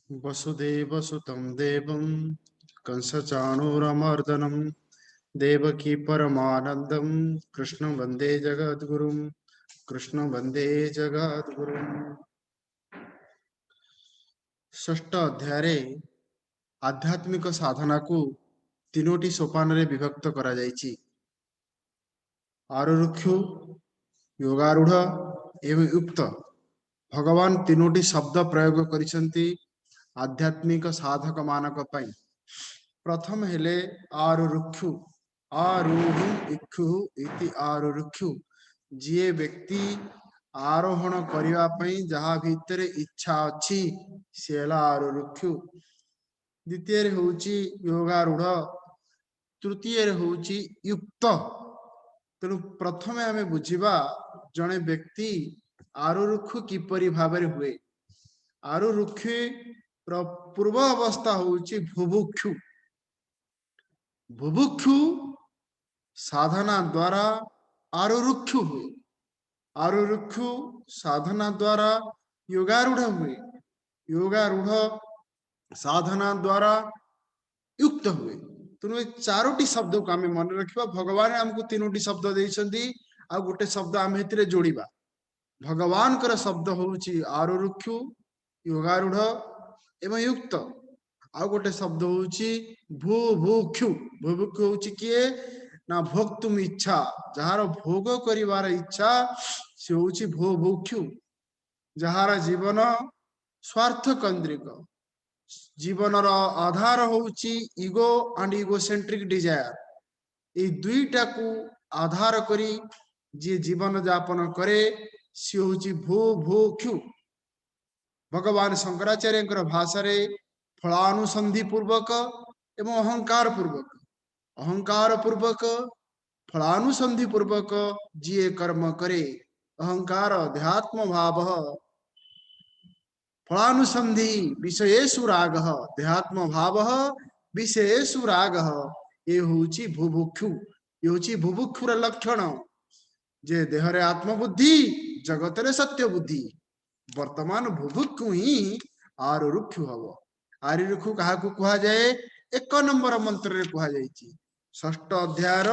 वसुदेवसुतं देवं कंसचाणूरमर्दनं देवकी परमानन्दं कृष्णं वन्दे जगद्गुरुं कृष्णं वन्दे जगद्गुरुं। षष्ठ अध्याୟରେ आध्यात्मिक साधना को तीनोटी सोपान रे विभक्त करा जायछि। आरुरुक्षु, योगारूढ़ एवं युक्त भगवान तीनोटी शब्द प्रयोग करिसंती आध्यात्मिक साधक मानक पई। प्रथम हेले आरुरुक्षु, आरूढ़ इक्षु इति आरुरुक्षु, जे व्यक्ति आरोहण करिवा पई जहा भितरे इच्छा अछि सेला आरुरुक्षु। द्वितीय होउची योगारूढ़, तृतीय होउची युक्त। तेणु प्रथमे आमे बुझिबा जणे व्यक्ति आरुरुक्षु किपरि भाबरे हुए। आरुरुक्षु पूर्व अवस्था होउची भुभुक्षु। भुभुक्षु साधना द्वारा आरुरुक्षु हुए। आरुरुक्षु साधना द्वारा योगारूढ़ हुए। योगारूढ़ साधना द्वारा युक्त हुए। तेणु ए चारोटी शब्द को आमे मन रखिबा। भगवान हमको तीनोटी शब्द देइछंती आ गोटे शब्द आमे हेतिरे जोड़िबा। भगवान कर शब्द होउची आरुरुक्षु, योगारूढ़ एवं युक्त। आ गोटे शब्द होउची भुभुक्षु। भुभुक्षु होउची किए ना भोक्तुम इच्छा, जहार भोग करिवार इच्छा से होउची भुभुक्षु। जहार जीवन स्वार्थ केंद्रिक, जीवनर आधार होउची इगो एंड इगोसेंट्रिक डिजायर। ए दुईटा को आधार करी जे जीवन यापन करे सी होउची भुभुक्षु। भगवान शंकराचार्य भाषा रे फलानुसंधि पूर्वक एवं अहंकार पूर्वक फलानुसंधि पूर्वक जिए कर्म करे अहंकार अध्यात्म भाव फलानुसंधि विषयेषु राग अध्यात्म भाव विषयेषु राग ये होउची भुभुक्षु। ये होउची भुभुक्षुर लक्षण जे देहरे आत्मबुद्धि जगत रे सत्य बुद्धि। वर्तमान भुभुक्षु ही आरुरुक्षु हव। आरुरुक्षु कहा को कहा जाए? एक नंबर मंत्र रे कहा जायछि। षष्ठ अध्यायर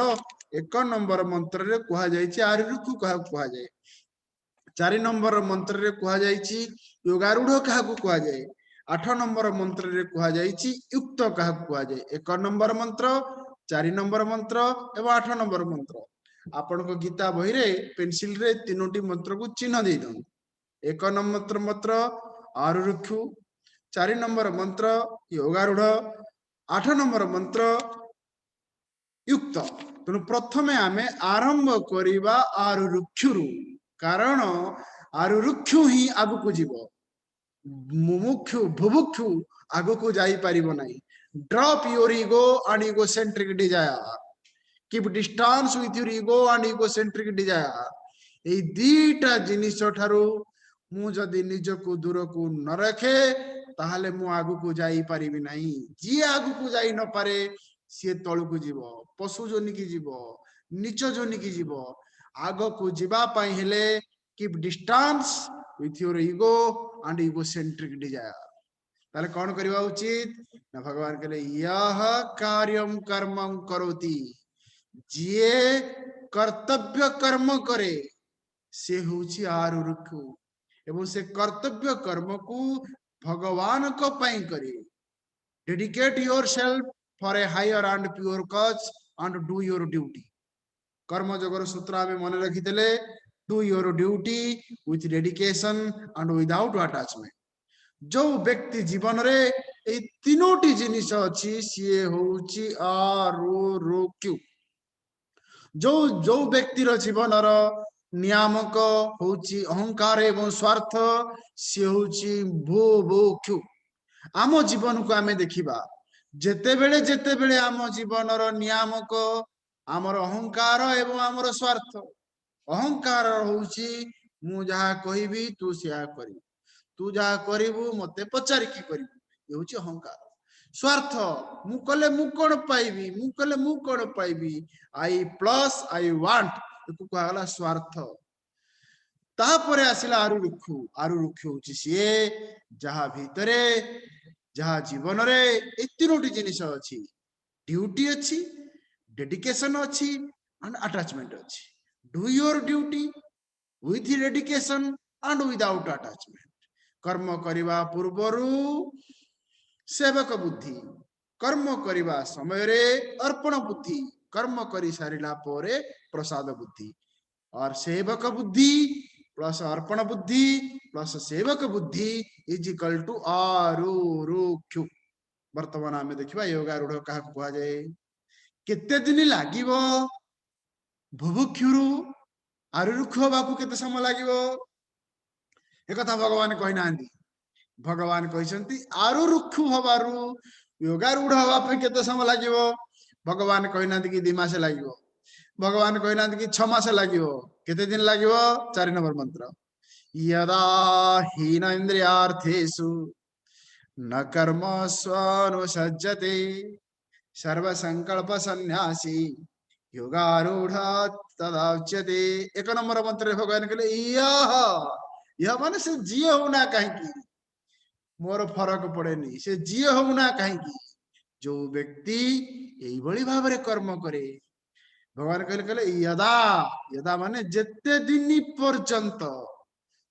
एक नंबर मंत्र रे कहा जायछि आरुरुक्षु कहा कहा जाए। 4 नंबर मंत्र रे कहा जायछि योगारूढ़ कहा को कहा जाए। 8 नंबर मंत्र रे कहा जायछि युक्त कहा को कहा जाए। 1 नंबर मंत्र, 4 नंबर मंत्र एवं 8 नंबर मंत्र। आपण को गीता बही रे पेंसिल रे तीनोटी मंत्र को चिन्ह दे दन। 1 नंबर मंत्र आरुरुक्षु, 4 नंबर मंत्र योगारूढ़, 8 नंबर मंत्र युक्त। तेणु प्रथमे आमे आरंभ करिबा आरुरुक्षुरु, कारण आरुरुक्षु ही आगु को जीव। मुमुक्षु भुभुक्षु आगु को जाई परिबो नाही। Drop your ego and egocentric desire, keep distance with your ego and egocentric desire. ए दीटा जिनिस ठारू मु जदि निजको दूर को न रखे ताहले मु आगु को जाई परिबि नाही। जी आगु को जाई न पारे सी तळु को जीव, पशु जोनि की जीव, नीच जोनि की जीव। आगो को जीवा पाई हेले keep distance with your ego and egocentric desire. ताले कौन करिवा उचित ना? भगवान कहले यह कार्यम कर्मं करोति, जिए कर्तव्य कर्म करे से होची आरुरुक्षु। एवं से कर्तव्य कर्म को भगवान को पाई करे। Dedicate yourself for a higher and pure cause and do your duty. कर्म जगर सूत्र आमे मन रखी देले, do your duty with dedication and without attachment. जो व्यक्ति जीवन रे ए तीनोटी जिनिस अछि सिए होउची आरुरुक्षु। जो जो व्यक्ति रो जीवन रो नियामक होउची अहंकार एवं स्वार्थ से होउची भुभुक्षु। आम जीवन को आमे देखिबा, जेते बेले आम जीवन रो नियामक आमर अहंकार एवं आमर स्वार्थ। अहंकार होउची मु जहा कहिबी तू सेया करिबू, तू जहा करिबू मते पचारिकी करिबू, ये होउची अहंकार। स्वार्थ मु कले मु कोन पाइबी, मु कले मु कोन पाइबी, आई प्लस आई वांट, को कहला स्वार्थ। तापरे आसिला आरुरुक्षु। आरुरुक्षु होउची सिए जहा भीतरे जहाँ जीवन रे ए तीनोटी जिनिस अछि, ड्यूटी अछि, डेडिकेशन अछि एंड अटैचमेंट अछि। Do your duty with dedication and without attachment. कर्म करिवा पूर्वरु सेवक बुद्धि, कर्म करिवा समय रे अर्पण बुद्धि, कर्म करि सारिला पोरे प्रसाद बुद्धि। और सेवक बुद्धि प्लस अर्पण बुद्धि प्लस सेवक बुद्धि इज इक्वल टू आरुरुक्षु। वर्तमान आम देखा योगारूढ़ क्या कहुए, केते दिन लगे बुभुक्षुरु आरुरुक्ष होगाकू केते समय लगे, एक कथा भगवान कही ना। भगवान कहते आरुरुक्षु हबारु योगारूढ़ हवाई केते समय लगे, भगवान कही ना कि 2 मास लगे, भगवान कही ना कि 6 मास लगे, केते दिन लगे। 4 नंबर मंत्र, यदा हीन इंद्रियार्थेषु न कर्म स्वनुसज्जते सर्व संकल्प सन्यासी योगारूढ़ तदा उच्यते। 1 नंबर मंत्र भगवान कहले यह माने से जीए होना कहीं मोर फरक पड़ेनी, से जीए होना कहीं जो व्यक्ति यही भाव में कर्म करे। भगवान कहले यदा, यदा माने जेते दिन पर्यंत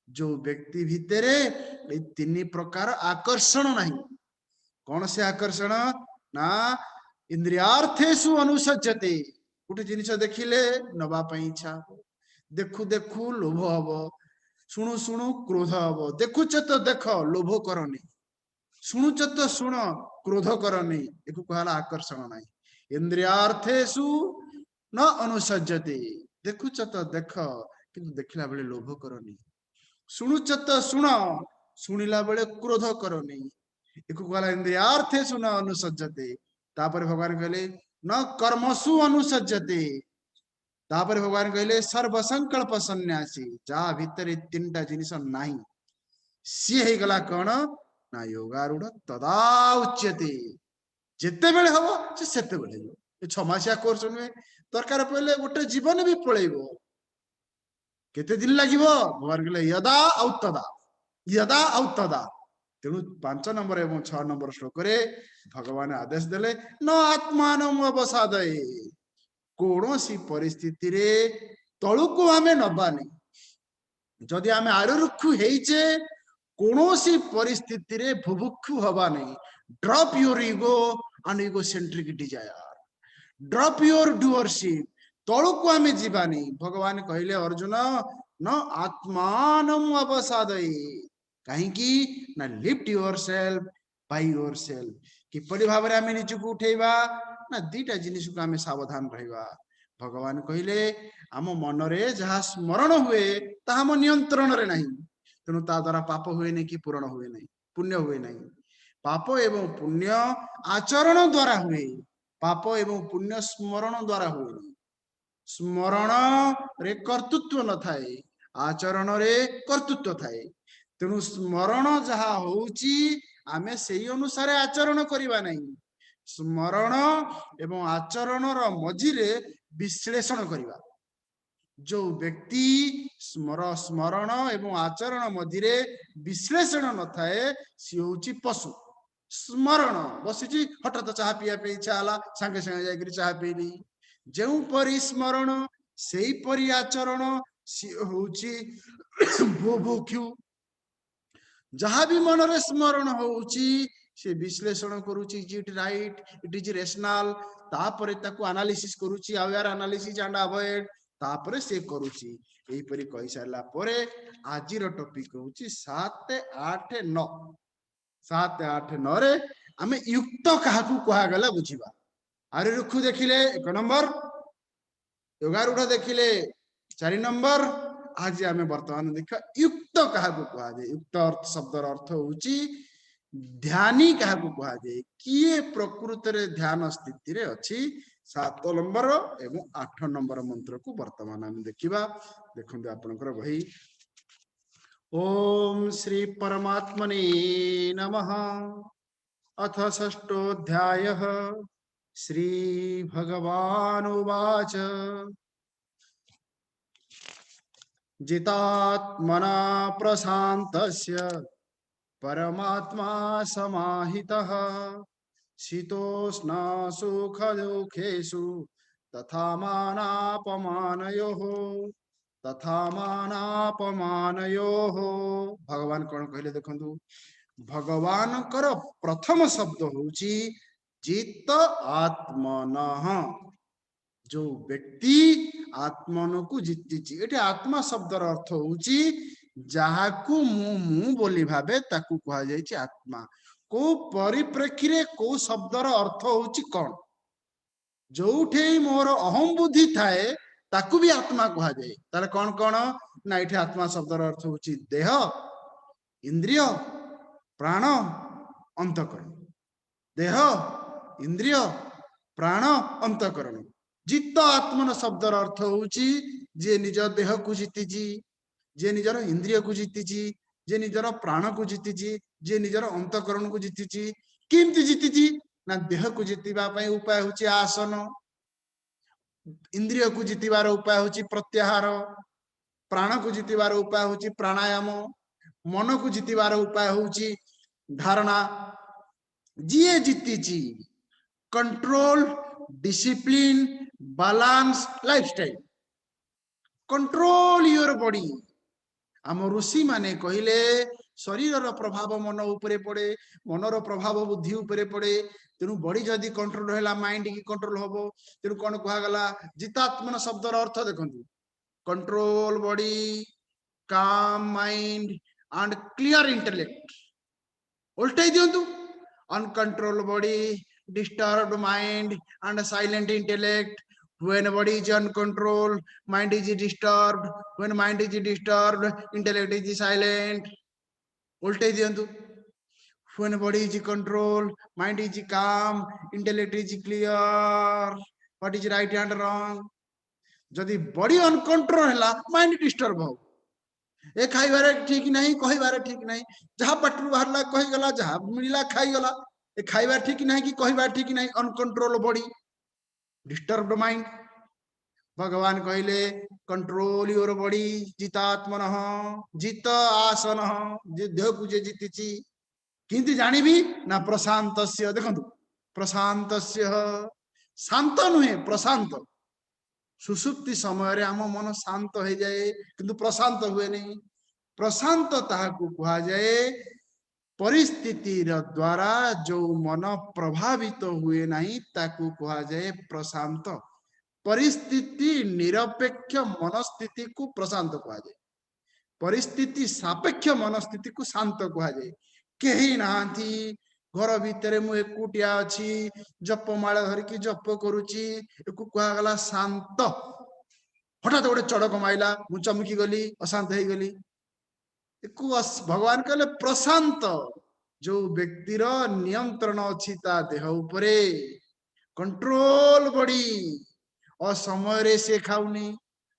जो व्यक्ति भितरे 3 प्रकार आकर्षण नहीं। कौन से आकर्षण ना इंद्रियार्थेषु अनुसज्जते, गोटे जिनिस देखिले नवा इच्छा, देखु देखु लोभ हम, शुणु शुणु क्रोध हम, देखुच तो देख लोभ करनी, शुणुच तो शुण क्रोध करनी, एक कहला आकर्षण नहीं। इंद्रियार्थेषु न अनुसज्जते, देखुच तो देख किंतु देखला बेले लोभ करनी, शुणुच तो शुण शुणिला बेले क्रोध करनी, एक कहला इंद्रियार्थेषु न अनुसज्जते। तापर भगवान कहले न कर्मसु अनुसज्जते, तापर भगवान कहले सर्व संकल्प सन्यासी, जहाँ भीतर 3टा जिनिस नहीं सी है गला कौन ना योगारूढ़ तदा उच्यते। जिते बेले हम से सेते बेले हो, 6 मासिया कोर्स नुहे, दरकार पड़े गोटे जीवन भी पलैबो, केते दिन लगे भगवान कहले यदा आउ तदा, यदा आउ तदा। तेणु 5 नंबर एवं 6 नंबर श्लोक रे भगवान आदेश देले न आत्मान अवसादये, कौन सी परिस्थिति रे तलुको आमे नबानी। जदि आमे आरुरुक्षु हेइचे कौन सी परिस्थिति रे भुभुक्षु हवा नहीं। Drop your ego and ego centric desire, drop your doership, तलुको आमे जीवानी। भगवान कहले अर्जुन न आत्मान अवसादये, कहीं ना lift yourself by yourself. किपरि भाव में आम निजक उठेबा ना 2टा जिनिस को आम सावधान रहिबा। भगवान कहले आम मन रे जहाँ स्मरण हुए ताहा आम नियंत्रण रे नहीं, तेणु ता द्वारा पाप हुए नहीं कि पूरण हुए नहीं, पुण्य हुए नहीं। पाप एवं पुण्य आचरण द्वारा हुए, पाप एवं पुण्य स्मरण द्वारा हुए नहीं। स्मरण रे कर्तृत्व न थाए, आचरण रे कर्तृत्व थाए। तेणु स्मरण जहाँ होउची आमे सेई अनुसारे आचरण करिबा नहीं, स्मरण एवं आचरण रो मझिरे विश्लेषण करिबा। जो व्यक्ति स्मरण एवं आचरण मझिरे विश्लेषण न थाए सी होउची पशु। स्मरण बसी हठात चाह पिया पे इच्छा हला, संगे संगे जाकर चाह पीली, जो परि स्मरण सेई परि आचरण सी होउची बुभुक्षु। जहाँ भी मन रे स्मरण होउची से विश्लेषण करूची, is it right, it is rational, तापरे ताकू एनालिसिस करूची, अवेयर एनालिसिस एंड अवॉइड, तापरे से करूची। एही परि कहि सारला परे आजिर टॉपिक होउची 7, 8, 9। 7, 8, 9 रे आमे युक्त काहाकू कहा गला बुझिबा। आरुरुक्षु देखिले 1 नंबर, योगारूढ़ देखिले 4 नंबर। आज आमे वर्तमान देखा युक्त काहाकू कहा जाए। युक्त अर्थ शब्दर अर्थ होउची ध्यानी काहाकू कहा जाए, किए प्रकृत रे ध्यान स्थिति रे अछि। 7 नंबर एवं 8 नंबर मंत्र को वर्तमान आमे देखिबा। देखंतु आपनकर बही ओम श्री परमात्मने नमः। अथ षष्ठोऽध्यायः श्री भगवानुवाच जितात्मना प्रशान्तस्य परमात्मा समाहितः शीतोष्ण सुख दुखेषु तथा मानापमानयोः तथा मानापमानयोः। भगवान कौन कहले देखंतु, भगवान कर प्रथम शब्द होची जित आत्मनः। जो व्यक्ति आत्मन को जीतिची, एठी आत्मा शब्दर अर्थ होची जाहाकू मु बोली भाबे ताकू कहा जायछि आत्मा। को परिप्रेक्षी रे को शब्दर अर्थ होची कौन, जोठे मोर अहम बुद्धि थाए ताकू भी आत्मा कहा जाए। ताले कौन कौन ना, एठी आत्मा शब्दर अर्थ होची देह, इंद्रिय, प्राण, अंतकरण। देह, इंद्रिय, प्राण, अंतकरण। जित आत्मन शब्दर अर्थ होची जे निज देह को जीतिची, जे निजर इंद्रिय को जीतिची, जे निजर प्राण को जीतिची, जे निजर अंतकरण को जीतिची। केमती जीतिची ना, देह को जीतिबा पई उपाय होची आसन, इंद्रिय को जीतिबार उपाय होची प्रत्याहार, प्राण को जीतिबार उपाय होची प्राणायाम, मन को जीतिबार उपाय होची धारणा। जिए जीतिची control, discipline, balance lifestyle, control your body. आम ऋषि माने कहले शरीर प्रभाव मन उपरे पड़े, मनर प्रभाव बुद्धि उपरे पड़े। तेणु बॉडी जदि कंट्रोल है माइंड की कंट्रोल हम। तेणु कौन कहगला, जितात्मन शब्दर अर्थ देखंतु, control body, calm mind and clear intellect. उल्टाई दियंतु, uncontrolled body, disturbed mind and silent intellect. When body is uncontrolled, mind is disturbed. When mind is disturbed, intellect is silent. उल्टे दियंतु, when body is controlled, mind is calm, intellect is clear. What is right and wrong? जदि body uncontrol है, mind disturb हो। ए खाइबारे ठीक नहीं, कहिबारे ठीक नहीं, जहाँ पटरू बाहरला कहीगला, जहाँ मिलला खाईगला। ए खाइबा ठीक नहीं कि कहिबा ठीक नहीं, अनकंट्रोल बॉडी, डिस्टर्ब्ड माइंड। भगवान कहले कंट्रोल योर बॉडी जितात्मनः, जित आसनः। जे देह को जे जीतिची किंतु जानिबी ना, प्रशांतस्य। देखंतु, प्रशांतस्य शांत नुहे, प्रशांत। सुसुप्ति समय रे आम मन शांत हो जाए किंतु प्रशांत हुए नहीं। प्रशांत ताहाकू कहा जाए परिस्थिति द्वारा जो मन प्रभावित हुए नहीं ताकू कहा जाए प्रशांत। परिस्थिति निरपेक्ष मनस्थिति को प्रशांत कहा जाए, परिस्थिति सापेक्ष मनस्थिति को शांत कहा जाए। कहीं नांती घर भितर मु एकुटिया अच्छी, जपमाला धरिकी जप करुची, एकु कहागला शांत। हठात गोटे चड़क माइला, मु चमकी गली, अशांत हो गली। भगवान कहले प्रशांत। जो व्यक्तिर नियंत्रण अच्छी ता देह उपरे, कंट्रोल बॉडी, असमय रे से खाऊनी,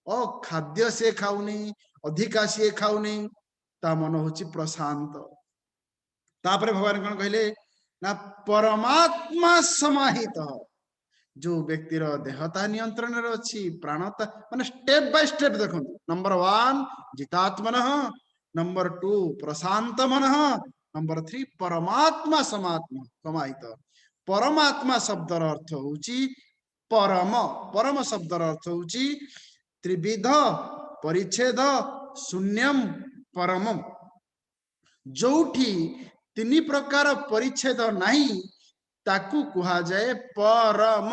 अखाद्य से खाऊनी, अधिका से खाऊनी, ता मन होची प्रशांत। तापरे भगवान कौन कहले ना, परमात्मा समाहित। जो व्यक्तिर देहता नियंत्रण रे अछि, प्राणता माने स्टेप बाय स्टेप देखो। नंबर 1 जितात्मनः, नंबर 2 प्रशांत मनः, नंबर 3 परमात्मा समाहित। परमात्मा शब्दर अर्थ होची परम। परम शब्दर अर्थ होची त्रिविध परिच्छेद शून्यम परमम। जोठी 3 प्रकार परिच्छेद नहीं ताकू कहा जाए परम।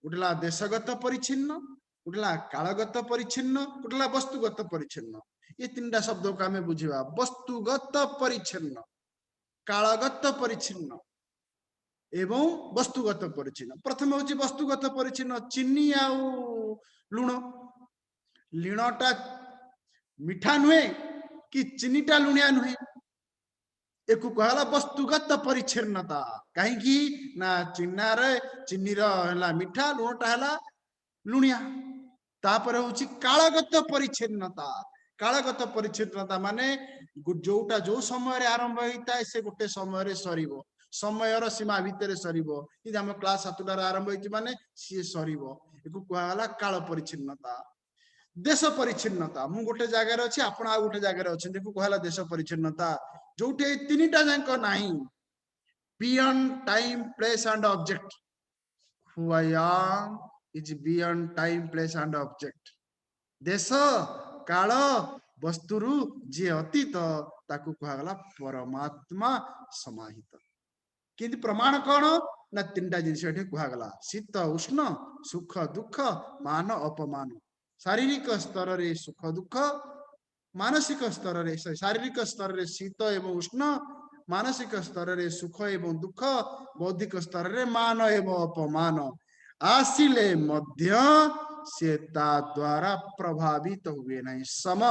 उठला देशगत परिच्छिन्न, उठला कालगत परिच्छिन्न, उठला वस्तुगत परिच्छिन्न। ये 3टा शब्द को आम बुझा। वस्तुगत परिच्छिन्न, कालगत परिच्छिन्न एवं वस्तुगत परिच्छिन्न। प्रथम हूँ वस्तुगत परिच्छिन्न, चीनी आउ लुण। लुणटा मिठा नुहे कि चीनीटा लुणिया नुहे, एक कहला वस्तुगत परिच्छिन्नता। कहीं ना चिन्नार चीनी रहा मिठा, लुणटा है लुणिया। तापर हूँ कालगत परिच्छिन्नता। कालगत परिच्छिन्नता माने जोटा जो समय आरंभ होता है से गोटे समय सरीब, समयर सीमा भितर सरीब। आम क्लास 7टार आरंभ होती माने सी सरीब, एक कहला काल परिच्छिन्नता। देश परिच्छिन्नता, मु गोटे जगार अच्छी, आप गोटे जगार अच्छे, कहला देश परिच्छिन्नता। जोठे तीनटा जाक नाही beyond time place and object who I am is beyond time place and object देश काल वस्तुरु जे अतीत ताकू कहगला परमात्मा समाहित किंतु प्रमाण कौन ना तीन टा जिनस कहगला शीत उष्ण सुख दुख मान अपमान शारीरिक स्तर रे सुख दुख मानसिक स्तर रे शारीरिक स्तर रे शीत एवं उष्ण मानसिक स्तर रे सुख एवं दुख बौद्धिक स्तर रे मान एवं अपमान आसिले मध्य से द्वारा प्रभावित हुए नहीं सम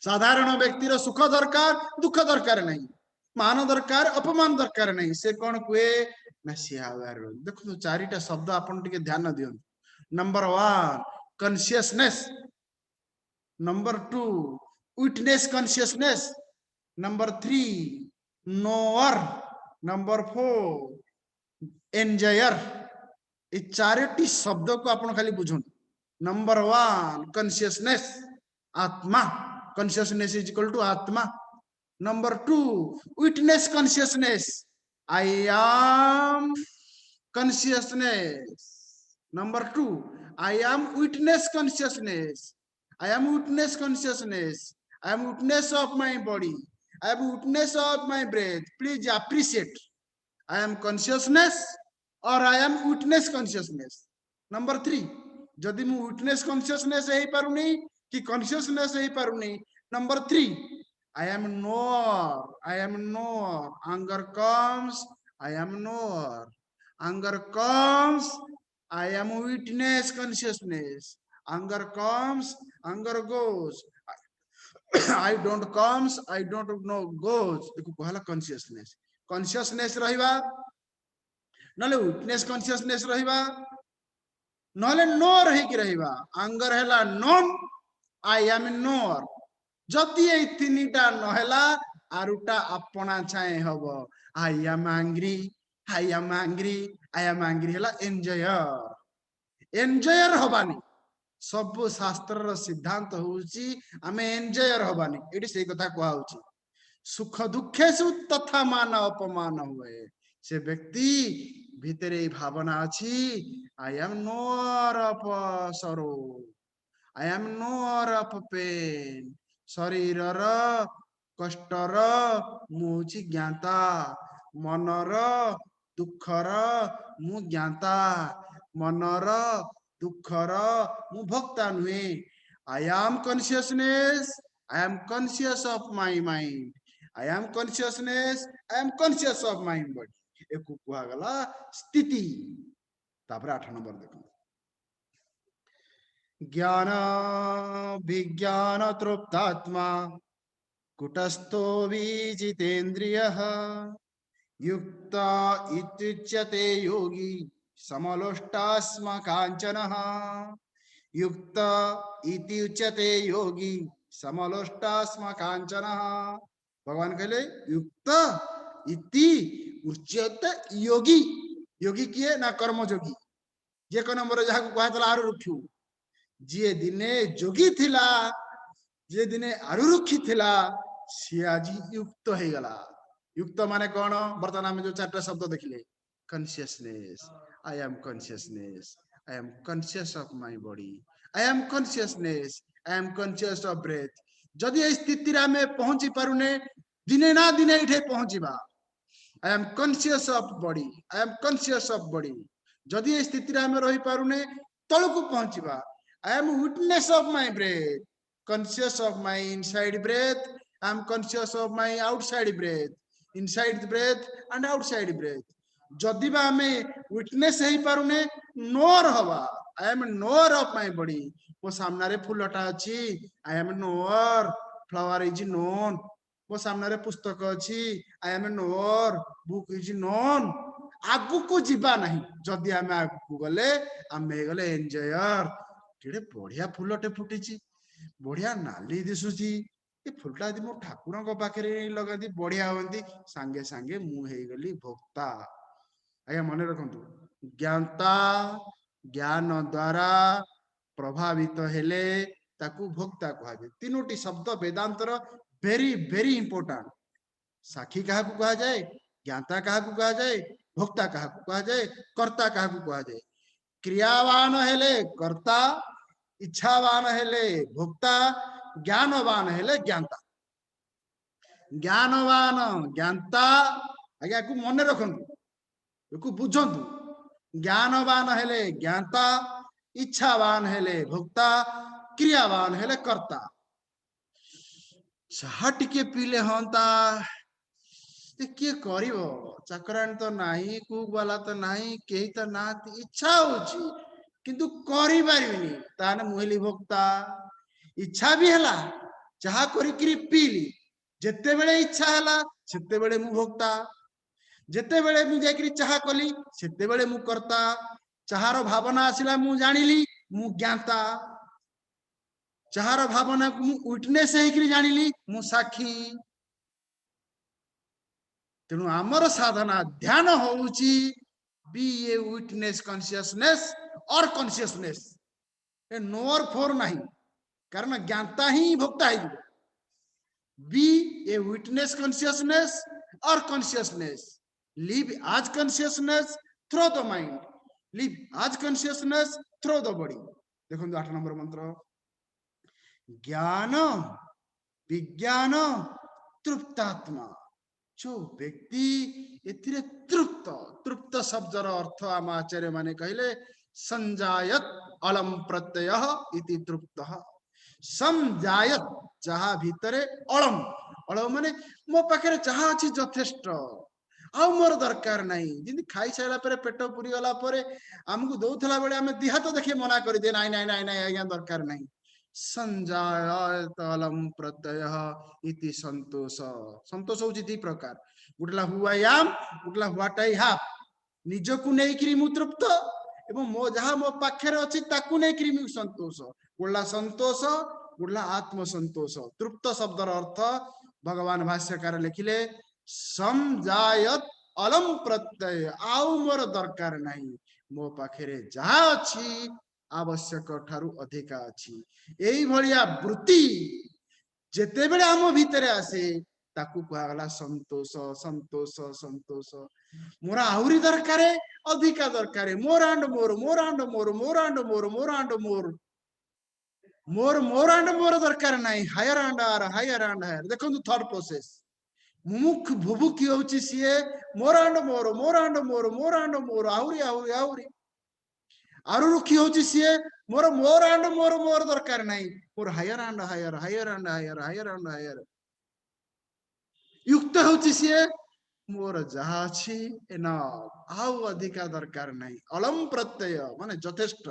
साधारण व्यक्तिर सुख दरकार दुख दरकार नहीं मान दरकार अपमान दरकार नहीं से कौन कुए ना सी अवेयर देखो चारिटा शब्द आपन टिके ध्यान दियंतु number 1 consciousness number 2 witness consciousness number 3 knower number 4 enjoyer ये चारोटी शब्द को आपण खाली बुझुन नंबर 1 कॉन्शियसनेस आत्मा कॉन्शियसनेस इज इक्वल टू आत्मा number 2 witness consciousness I am consciousness number 2 I am witness consciousness I am witness consciousness I am witness of my body I am witness of my breath please appreciate I am consciousness और आई am witness consciousness number 3 जदि मु witness consciousness हे पारुनी कि consciousness हे पारुनी number 3 I am knower anger comes I am knower anger comes I am witness consciousness anger comes anger goes I don't comes I don't know goes एको कहला consciousness रहिबा नले witness consciousness रहिबा नले नोर हे कि रहिबा आंगर हैला नॉन आई एम नोर जति ए तीनटा नहला आरुटा अपना छाए हबो I am angry I am angry I am angry हैला एंजॉयर हबानी सब शास्त्र सिद्धांत होउची आमे एंजॉयर हबानी एटी सेही कथा कहआ होउची सुख दुखेसु तथा मान अपमान हुए से व्यक्ति भितरे भावना अछि I am knower of sorrow I am knower of pain शरीरर कष्टर मुची ज्ञाता मनर दुखर मु ज्ञाता मनर दुखर मु भोक्ता नुहे आई am consciousness I am conscious of my mind I am consciousness I am conscious of my body एक कुआ गला स्थिति तापर 8 नंबर देखो ज्ञान विज्ञान तृप्तात्मा कुटस्थो विजितेन्द्रियः युक्त इत्युच्यते योगी समलोष्टास्म कांचनः युक्त इति उच्यते योगी समलोष्टास्म कांचनः भगवान कहले युक्त इति उच्यते योगी योगी किए ना कर्म योगी जे को नंबर जहा को कहतला आरु रुखु जे दिने जोगी थिला जे दिने आरु रुखी थिला सी आज युक्त हे गला युक्त माने कोन वर्तमान में जो चारटा शब्द देखिले consciousness I am conscious of my body I am consciousness I am conscious of breath जदि ए स्थिति रा में पहुंची पारुने दिने ना दिने इठे पहुंचीबा I am conscious of body I am conscious of body जदि ए स्थिति रा में रही पारुने तळकु पहुंचीबा I am witness of my breath conscious of my inside breath I am conscious of my outside breath inside breath and outside breath जदि बा हमें विटनेस हे पारुने नोर हवा I am knower of my body मो सामने रे फुलटा अछि I am NOR flower is known मो सामने रे पुस्तक अछि I am NOR book is known आगु को जीवा नहीं जदि हमें आगु गले हमें गले एंजॉयर केडे बढ़िया फुलटे फुटिची बढ़िया नाली दिसुची ए फुलटा दि मो ठाकुर को पाखरे लगाती बढ़िया होंती सांगे सांगे मु हे गली भोक्ता आया मन रखंतु ज्ञानता ज्ञान द्वारा प्रभावित हेले ताकू भोक्ता कहबे तीनोटी शब्द वेदांतर वेरी वेरी इंपोर्टेंट। साक्षी क्या कहा जाए, ज्ञाता क्या कहा जाए, भोक्ता क्या कहा जाए, कर्ता क्या कहा जाए। क्रियावान हेले कर्ता, इच्छावान हेले भोक्ता, ज्ञानवान हेले ज्ञाता। ज्ञानवान ज्ञाता आज्ञा को मन रखु बुझंतु। ज्ञानवान हेले ज्ञाता, इच्छावान हेले भोक्ता, क्रियावान हेले कर्ता। चाह टिके पीले हंता किए कर चाकराणी तो नहीं, कुक वाला तो नहीं, कहीं तो ना इच्छा होची किंतु करी पारिबिनी ताने मुहली भोक्ता। इच्छा भी हला चाह करी पीली, जेते बेले इच्छा हला सेते बेले मु भोक्ता, जेते बेले मु जाकरी चाह कली सेते बेले मु करता। चाहर भावना आसिला मु जानिली मु ज्ञाता, चाहर भावना को मु विटनेस हेकरी जानिली मु साक्षी। तेणु आमर साधना ध्यान होउची बी ए विटनेस कॉन्शियसनेस और कॉन्शियसनेस ए नोर फोर नहीं, कारण ज्ञाता ही भोक्ता है। बी ए विटनेस कॉन्शियसनेस और कॉन्शियसनेस, लिव आज consciousness through the mind, live आज कॉन्शियसनेस थ्रू द बॉडी। देखो 8 नंबर मंत्र, ज्ञान विज्ञान तृप्तात्मा। जो व्यक्ति एथिरे तृप्त, तृप्त शब्दर अर्थ आम आचार्य माने कहले संजायत अलम प्रत्यय इति तृप्त। संजायत जहा भितरे अलम, अलम माने मो पाखे जहा अछि यथेष्ट आ मोर दरकार नहीं। जिंदि खाई सारा पर पेट पुरी गला पर हमकु दउथला बेले हमें दिहात देखि मना कर दे नाइ नाइ नाइ नाइ आज्ञा दरकार नहीं। संजायत अलम प्रत्यय इति संतोष। संतोष होची दी प्रकार, गुटला हुआ याम, गुटला व्हाट आई हैव। निजकु नै करी मु तृप्त एवं मो जहा मो पाखे अछि ताकु नै करी मु संतोष। गुटला संतोष, गुटला आत्म संतोष। तृप्त शब्दर अर्थ भगवान भाष्यकार लिखिले संजायत अलम प्रत्यय, आउ मोर दरकार नहीं, मो पाखे जहा अछि आवश्यक ठारू अधिका अछि। एई भलिया वृत्ति जेते बेले आम भितरे आसे ताकू कहला संतोष। संतोष संतोष मोर आहुरी दरकार, अधिका दरकार, more and more, more and more, more and more, more and more, more more and more दरकार नहीं, higher and higher, higher and higher. देखो थर्ड प्रोसेस मुमुख भुभुक्षी होची सीए more and more, more and more, more and more, आहुरी आहुरी आहुरी। आरुरुखी होची सीए more more and more, more दरकार नहीं, more higher and higher, higher and higher, higher and higher. युक्त होची सीए मोर जहा अछि एनफ, आउ अधिका दरकार नहीं। अलम प्रत्यय माने यथेष्ट।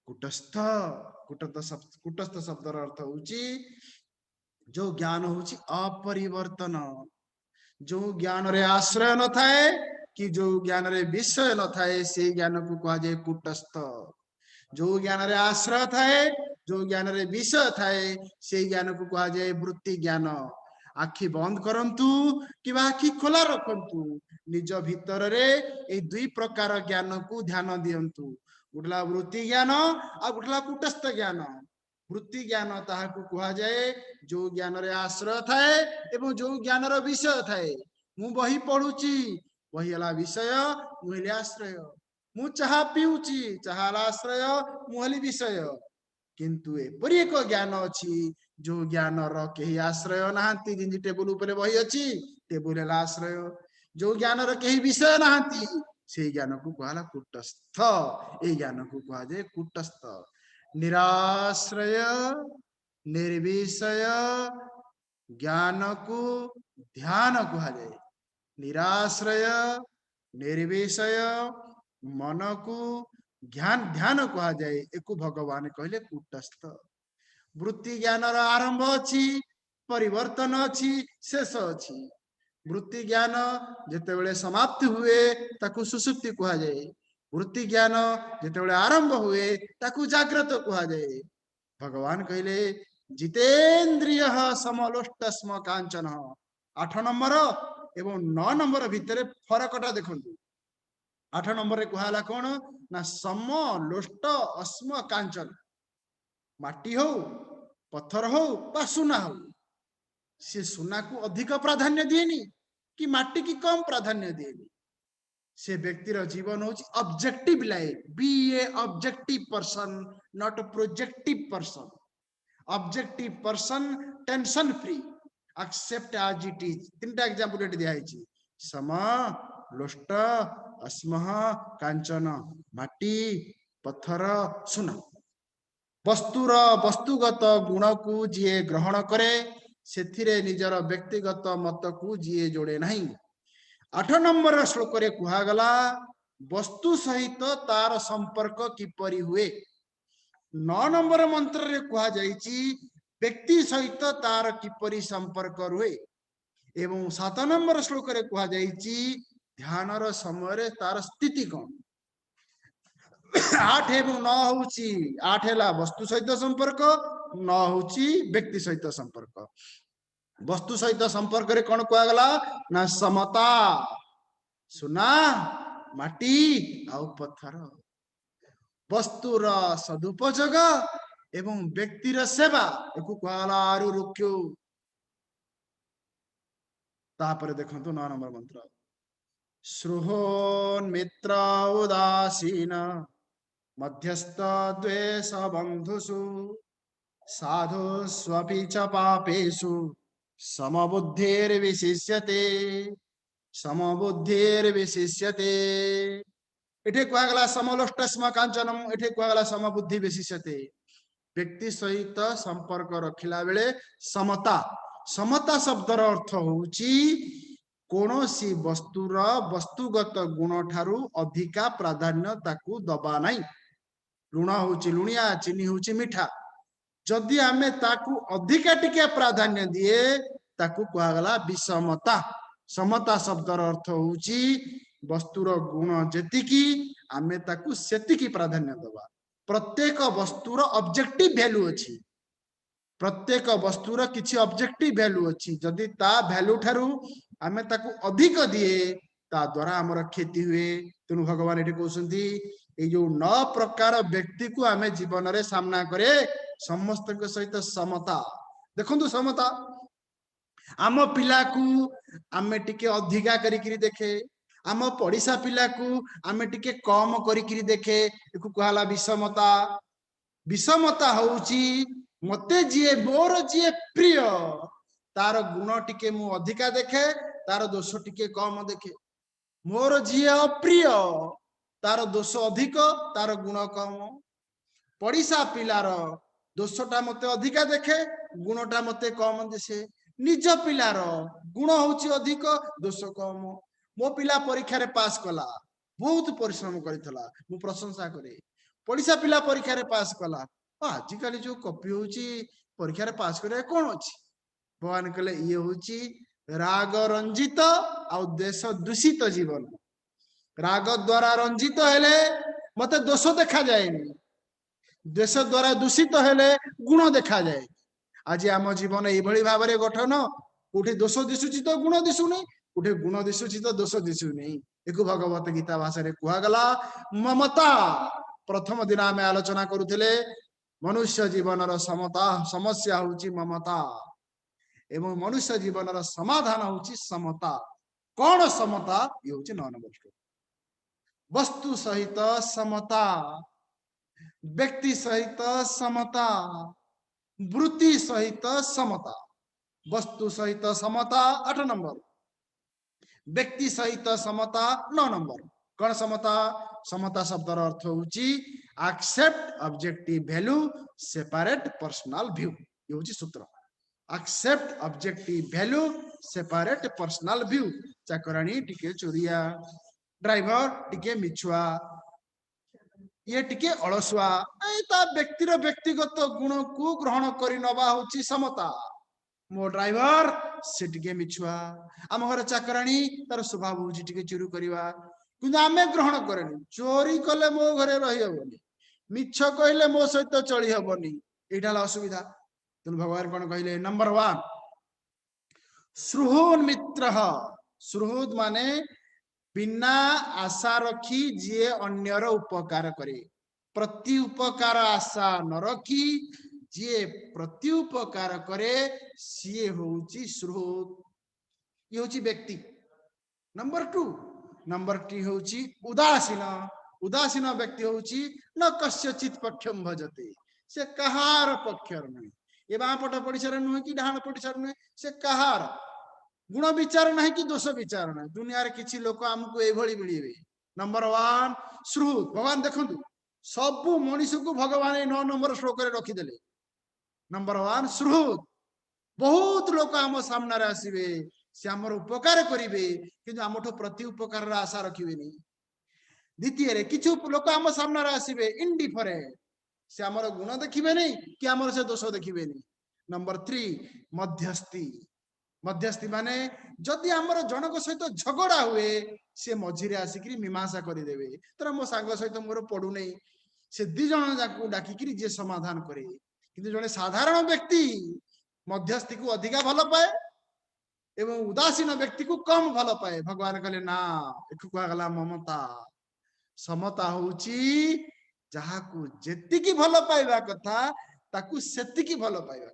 कुटस्थ, कुटस्थ शब्दर अर्थ होची जो ज्ञान होची अपरिवर्तन, जो ज्ञान रे आश्रय न थाए कि जो ज्ञान रे विषय न थाए से ज्ञान को कहा जाए कुटस्थ। जो ज्ञान रे आश्रय थाए, जो ज्ञान रे विषय थाए से ज्ञान को कहा जाए वृत्ति ज्ञान। आखि बंद करंतु कि आखि खोला रखंतु, निज भीतर रे ए दुई प्रकार ज्ञान को ध्यान दियंतु। गुटला वृत्ति ज्ञान आ गुटला कुटस्थ ज्ञान। वृत्ति ज्ञान ताहाकु कहा जाए जो ज्ञान रे आश्रय थाए एवं जो ज्ञान रे विषय थाए। मु बही पढुची, बही हला विषय, मु हली आश्रय। मु चाहा पिउची, चाहा आश्रय, मु हली विषय। किंतु एपरि एक ज्ञान अछि जो ज्ञान र केही आश्रय नाहंती। जिंजी टेबुल ऊपर बही अछि, टेबुल हला आश्रय। जो ज्ञान र केही विषय नाहंती से ज्ञान को कहला कुटस्थ। ए ज्ञान को कहा जाए कुटस्थ। निराश्रय निर्विषय ज्ञान को ध्यान कहा जाए। निराश्रय निर्विषय मन को ध्यान ध्यान कहा जाए। एक भगवान कहले कुटस्थ। वृत्ति ज्ञान आरंभ अछि, परिवर्तन अछि, शेष अछि। वृत्ति ज्ञान जेतेबेले समाप्ति हुए ताकू सुसुप्ति कहा जाए। वृत्ति ज्ञान जेतेबेले आरंभ हुए ताकू जाग्रत कहा जाए। भगवान कहले जितेन्द्रिय समलोष्ट स्म कांचन। 8 नंबर एवं 9 नंबर भितर फरकटा देखंतु। 8 नंबर रे कहला कोन ना सम लोष्ट अस्म कांचन। माटी हो, पत्थर हो बा सुना हो, से सुना को अधिक प्राधान्य दिएनी कि माटी की कम प्राधान्य दिएनी से व्यक्तिर जीवन हूँ objective life be a objective person not projective person objective person tension free accept as it is तीनटा एग्जांपल एटी दिया है सम लोष्ट अस्मह कांचन माटी पत्थर सुना वस्तुर वस्तुगत गुण को जी ग्रहण करे से निजर व्यक्तिगत मत को जी जोड़े नहीं 8 नंबर श्लोक रे कुहागला वस्तु सहित तार संपर्क किपरि हुए 9 नंबर मंत्र रे कुहा जाईची व्यक्ति सहित तार किपरि संपर्क रुए एवं 7 नंबर श्लोक रे कुहा जाईची ध्यान र समय रे तार स्थिति कोन 8 एवं 9 होची 8 हैला वस्तु सहित संपर्क 9 होची व्यक्ति सहित संपर्क वस्तु सहित संपर्क रे कौन कुआगला ना समता सुना माटी आउ पत्थर वस्तुर सदुपयोग एवं व्यक्तिर सेवा एको कुआगला आरु रुक्यो तापर देखंतु 9 नंबर मंत्र श्रुहोन मित्र उदासीन मध्यस्थ द्वेष बंधुषु साधु स्वपि च पापेषु समबुद्धिर्विशिष्यते समबुद्धिर्विशिष्यते एठे कुआगला समलोष्ट स्म कांचनम एठे कुआगला समबुद्धि विशिष्यते व्यक्ति सहित संपर्क रखिला बेले समता समता शब्दर अर्थ होउची कोनोसी वस्तुर वस्तुगत गुण ठारू अधिका प्राधान्य ताकू दबा नहीं लुण होउची लुणिया चीनी होउची मीठा जदि आमे ताकू अधिका टिके प्राधान्य दिए ताकू कुआगला विषमता समता शब्दर अर्थ होउची वस्तुर गुण जेतिकी आमे ताकू सेतिकी प्राधान्य दबा प्रत्येक वस्तुर ऑब्जेक्टिव वैल्यू अछि प्रत्येक वस्तुर किछि ऑब्जेक्टिव वैल्यू अछि जदि ता वैल्यू ठारू आमे ताकू अधिक दिए ता द्वारा हमर क्षति हुए तेनु भगवान एठी कहउसंती ए जो 9 प्रकार व्यक्ति को आमे जीवन रे सामना करे समस्त के सहित समता देखंतु समता आम पिला को आमे टिके अधिका करिकरी देखे आम पड़िसा पिला को आमे टिके कम करिकरी देखे एको कहला विषमता विषमता होउची मते जिए मोर जिए प्रिय तार गुण टिके मु अधिका देखे तार दोष टिके कम देखे मोर जिए अप्रिय तार दोष अधिक तार गुण कम पड़िसा पिलार दोषटा मते अधिका देखे गुणटा मते कम दिसे निज पिलार गुण होउची अधिक दोष कम मो पिला परीक्षा रे पास कला बहुत परिश्रम करितला मु प्रशंसा करे पड़िसा पिला परीक्षा रे पास कला आज काली जो कॉपी होउची परीक्षा रे पास करे कोन अछि भगवान कहले ये होउची राग रंजित आ देश दूषित जीवन राग द्वारा रंजित हेले मते दोष देखा जाएनी देश द्वारा दूषित हेले गुण देखा जाए आज आम जीवन एभली भाव में गठन कोठे दोष दिशुची तो गुण दिशुनी कोठे गुण दिशुची तो दोष दिशुनी एक भगवत गीता भाषा रे कुहागला ममता प्रथम दिन आम आलोचना करुथिले मनुष्य जीवन समता समस्या होउची ममता एवं मनुष्य जीवन समाधान होउची समता कौन समता ये होउची 9 नंबर श्लोक वस्तु सहित समता व्यक्ति सहित समता वृत्ति सहित समता वस्तु सहित समता 8 नंबर व्यक्ति सहित समता 9 नंबर कौन समता समता शब्दर अर्थ होउची accept objective value separate personal view ये होउची सूत्र accept objective value separate personal view चाकरानी टिके चोरिया ड्राइवर टिके मिछुआ ये टिके अलसुआ ता व्यक्तिर व्यक्तिगत गुण को ग्रहण करि नबा होची समता मो ड्राइवर से टिके मिछुआ आम घर चाकरानी तार स्वभाव होची टिके चोरी करवा किंतु आमे ग्रहण करेनी चोरी कले मो घरे रही हबनी मिछ कहले मो सहित चली हबनी एटा असुविधा तेनु भगवान कोन कहले नंबर 1 सुहृद मित्र सुहृद माने बिना आशा रखी जे अन्यर उपकार करे प्रति उपकार आशा न रखी जी प्रत्युपकार करे सी होउची श्रुत ये होउची व्यक्ति नंबर 2 नंबर 3 होउची उदासीन उदासीन व्यक्ति होउची न कस्यचित पक्षम भजते से कहार पक्षर नहीं ये बाँ पट पड़िसार नुहे कि डाण पड़िसार नुहे से कहार गुण विचार नहीं कि दोष विचार नहीं दुनिया रे किछि लोक हमको ए भली मिलिबे नंबर 1 श्रुत भगवान देखंतु सबु मनुष्य को भगवान 9 नंबर श्लोक रे रखी देले नंबर 1 श्रुत बहुत लोक आम सामने आसबे से आमर उपकार करेंगे कि आमठू प्रति उपकार आशा रखिए द्वितीय किछु लोक आम सामने आसबे इनडिफरेंट से आमर गुण देखिए नहीं कि आमर से दोष देखिए नहीं नंबर 3 मध्यस्थी मध्यस्थी माने जदि आमर जनक सहित झगड़ा हुए से मझिरे आसिक मीमांसा करदेवे तर मो सांग सहित मोर पड़ू नहीं से दी जन जाकू डाकिकी जे समाधान करे किंतु जने साधारण व्यक्ति मध्यस्थी को अधिका भल पाए एवं उदासीन व्यक्ति को कम भल पाए भगवान कहले ना एक कहगला ममता समता होउची जहाकू जेतिकी भल पाइबा कथा ताकू सेतिकी भल पाइबा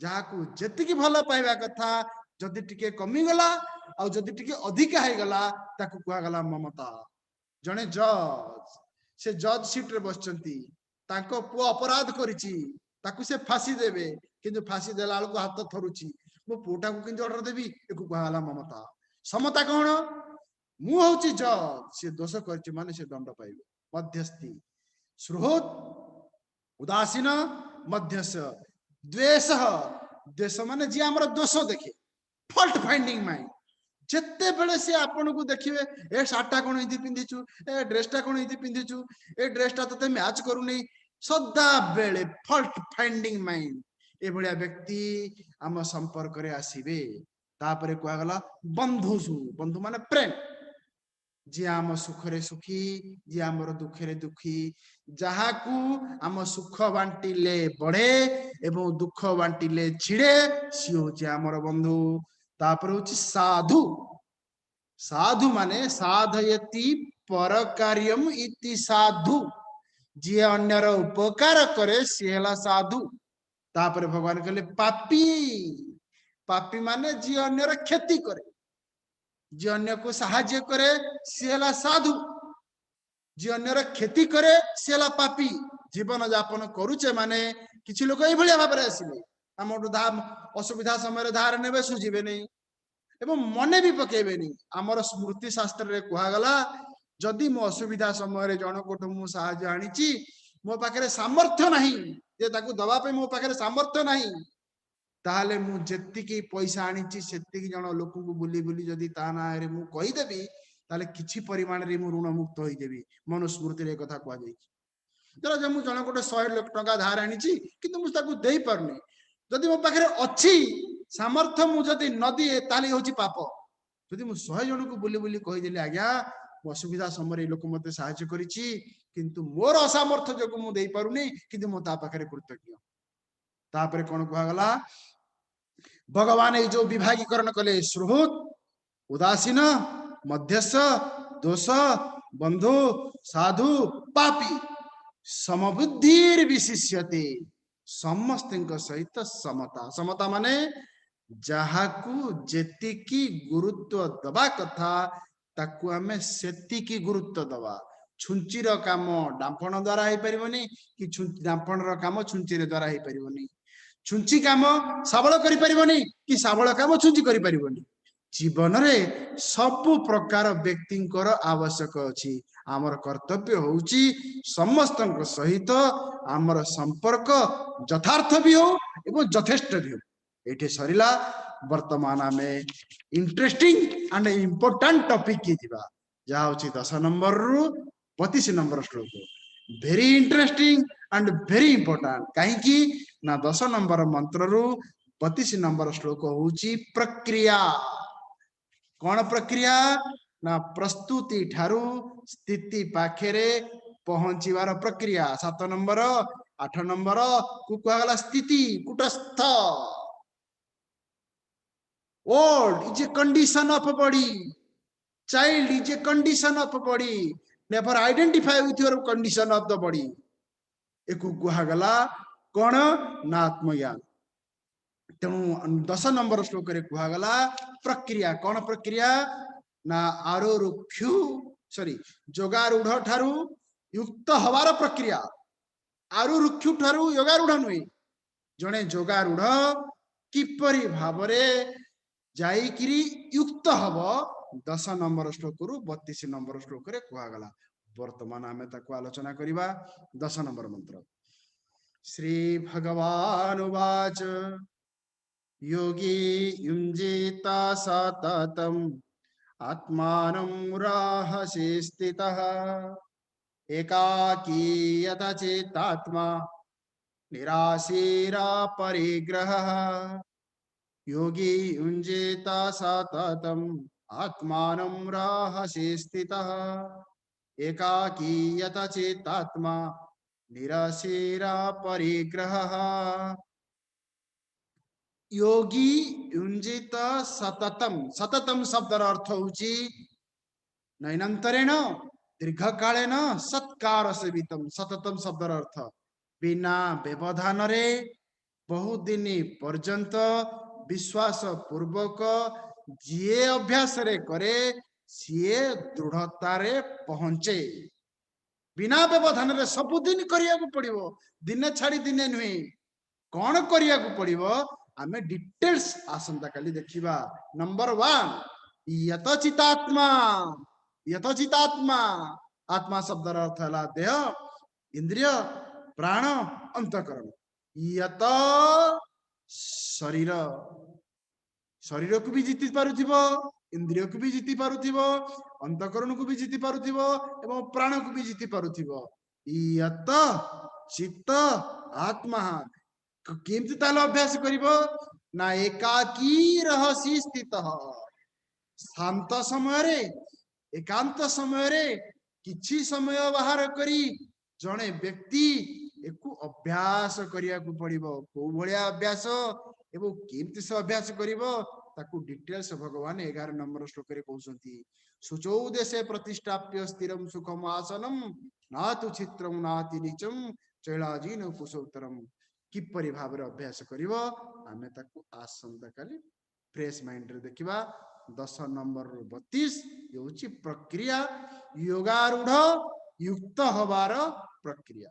जहाकू जेतिकी भल पाइबा कथा जदि टिके कमी गला आ जदि टिके अधिका हे गला ताकू कहगला ममता जने जज से जज सीट रे बसचंती ताको पुओ अपराध करिची ताकू से फांसी देबे किंतु फांसी देला को हाथ थरुची मो पुटा को किंतु ऑर्डर देबी एको कहला ममता समता कोन मु होची जज से दोष करची माने से दंड पाइबे मध्यस्थी श्रुत उदासीन मध्यस्थ द्वेष द्वेष माने जे हमर दोष देखे फॉल्ट फाइंडिंग माइंड जिते बेले से आपन को देखिए ए शार्टा कोन इति पिंधिचु ए ड्रेसटा कोन इति पिंधिचु ए ड्रेसटा तते मैच करू नै सदा बेले फॉल्ट फाइंडिंग माइंड ए भलिया व्यक्ति आम संपर्क रे आसीबे तापरे कोआ गला बंधु बंधु माने प्रेम जे आम सुख रे सुखी जे आमर दुख रे दुखी जहाकू आम सुख बांटिले बढ़े एवं दुख बांटिले छिड़े सी होची आमर बंधु तापर होची साधु साधु माने साधयति पर कार्यम इति साधु जे अन्यर उपकार करे सी हला साधु तापर भगवान कहले पापी पापी माने जे अन्यर क्षति करे जे अन्य को सहाय्य करे सी हला साधु जे अन्यर क्षति करे सी हला पापी जीवन यापन करूचे माने किछि लोक ए भलिया भाबरे आसीबे हमटु धाम असुविधा समय धार नेबे सुझिबे नहीं एवं मने भी पकेबे नहीं आमर स्मृति शास्त्र रे कहा गला जदि मो असुविधा समय जन कोठू मु सहाय्य आनीची मो पाखरे सामर्थ्य नहीं जे ताकू दबा पे मो पाखरे सामर्थ्य नहीं ताहले मु जेतिकी पैसा आनीची सेतिकी जन लोक को बुली बुली जदि ता ना रे मु कहि देबी ताले किछि परिमाण रे मु ऋण मुक्त होई देबी मनुस्मृति रे कथा कहा जाई जरा जे मु जन कोठे 100 लाख टका धार आनीची किंतु मु ताकू देई परनी जदि मो पाखरे अछि सामर्थ्य मु जदि नदी ताली होची पाप जदि मु 100 जन को बुली बुली कहि देली आज्ञा असुविधा समय लोक मते सहाय्य करिछि किंतु मोर असामर्थ्य जको मु देई पारुनी किंतु मो ता पाखरे कृतज्ञ तापरे कोन कहा गला भगवान ए जो विभागीकरण कले श्रुत उदासीन मध्यस्थ दोष बंधु साधु पापी समबुद्धिर विशिष्यते समस्त सहित समता समता माने जहाकू जेतिकी गुरुत्व दबा कथा ताकू हमें सेतिकी गुरुत्व दबा छुंचीर काम डांफण द्वारा हो पारिबनी कि डांफणर काम छुंचीर द्वारा हो पारिबनी छुंची काम साबळ करि पारिबनी कि साबळ काम छुंची करि पारिबनी जीवन रे सब प्रकार व्यक्तिंकर आवश्यक अछि आमर कर्तव्य होउची समस्त सहित आमर संपर्क यथार्थ भी हो एवं यथेष्ट भी हो एठे सरिला वर्तमान में इंटरेस्टिंग एंड इम्पोर्टेंट टॉपिक की दिबा जा होची 10 नंबर रु 25 नंबर श्लोक very interesting and very important काहे कि ना 10 नंबर मंत्र रु 25 नंबर श्लोक होउची प्रक्रिया कौन प्रक्रिया ना प्रस्तुति ठारू स्थिति पाखेरे पहुंचीवार प्रक्रिया 7 नंबर 8 नंबर को कहला स्थिति कुटस्थ old is a condition of a body child is a condition of a body never identify with your condition of the body एको कहा गला कौन ना आत्मज्ञान। तेणु 10 नंबर श्लोक रे कहगला प्रक्रिया कौन प्रक्रिया ना आरोरुक्षु सॉरी जोगारूढ़ ठारू युक्त हवार प्रक्रिया। आरुरुक्षु ठारू योगारूढ़ नुहे जड़े जोगारूढ़ किपरि भावरे जाइकिरी युक्त हब 10 नंबर श्लोक रु 32 नंबर श्लोक रे कहगला। वर्तमान आमे ताको आलोचना करिबा 10 नंबर मंत्र। श्री भगवान उवाच योगी युञ्जीत सततम् आत्मानं राहसि स्थितः एकाकी यतचित्तात्मा निराशीरा परिग्रहः। योगी युञ्जीत सततम् आत्मानं राहसि स्थितः एकाकी यतचित्तात्मा निराशीरा परिग्रहः। योगी युञ्जित सततम सततम शब्दर अर्थ होची नैनंतरेण दीर्घकालेन सत्कार सेवितम। सततम शब्दर अर्थ बिना व्यवधान रे बहुत दिन पर्यंत विश्वास पूर्वक जिए अभ्यास रे करे सीए दृढ़ता रे पहुंचे। बिना व्यवधान रे सबुदिन करिया को पड़िबो दिने छाड़ी दिने नुहे। कौन करिया को पड़िबो आमे डिटेल्स आसंता काली देखिबा। नंबर 1 यतचितात्मा। यतचितात्मा आत्मा शब्दर अर्थ है देह इंद्रिय प्राण अंतकरण। यत शरीर शरीर को भी जीति पारुथिबो इंद्रिय को भी जीति पारुथिबो अंतकरण को भी जीति पारुथिबो एवं प्राण को भी जीति पारुथिबो। यत चित्त आत्मा केमती ताले अभ्यास करिबो ना एकाकी रहसी स्थित शांत समय रे एकांत समय रे किछि समय बाहर करी जणे व्यक्ति एकु अभ्यास करिया को पड़िबो। को भलिया अभ्यास एवं केमती से अभ्यास करिबो ताकू डिटेल्स भगवान 11 नंबर श्लोक रे कहउसंती। सुचौ देशे प्रतिष्ठाप्य स्थिरम सुखम आसनम नातु चित्रम नाति नीचम चैलाजीन कुशोत्तरम। किपरि भाव अभ्यास करिवो आमे ताकू आसंता काली फ्रेश माइंड रे देखिबा। 10 नंबर 32 ये होची प्रक्रिया योगारूढ़ युक्त हबार प्रक्रिया।